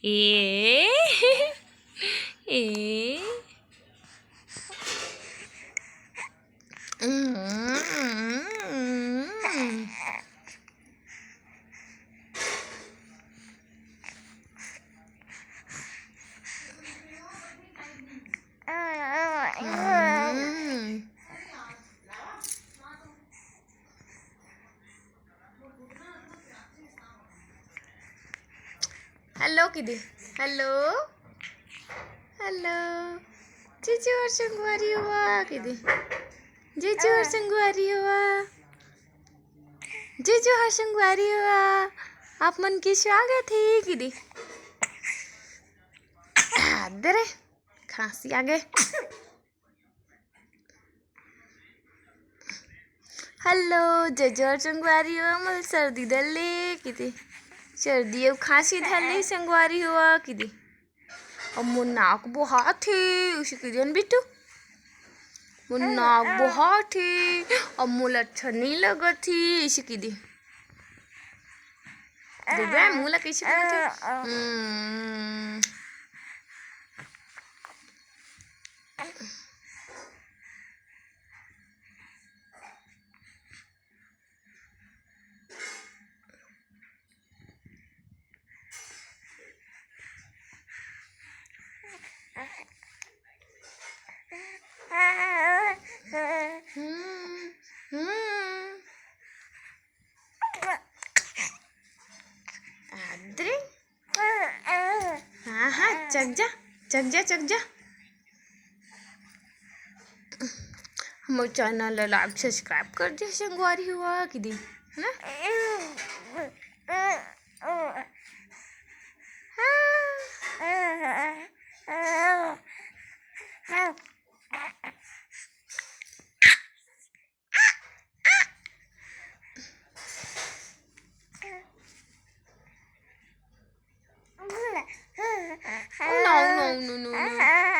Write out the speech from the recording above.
ए ए hello किदी hello hello जीजू और संगवारी हुआ किदी जीजू और संगवारी हुआ जीजू और संगवारी हुआ आप मन की स्वागत है किदी दरे खांसी आ गए हेलो जीजू और संगवारी हुआ मल सर्दी दले किदी सर्दी अब खांसी धरले संगवारी हुआ किदी अब नाक बहुत है उसी की दिन बिट्टू नाक बहुत है अब मुल अच्छा नहीं लगा थी इसी की दी देखा मुला कैसे लगा थी हाँ हाँ चक जा हमारे चैनल लाइक सब्सक्राइब कर दे संगवारी हुआ कि दी है ना no.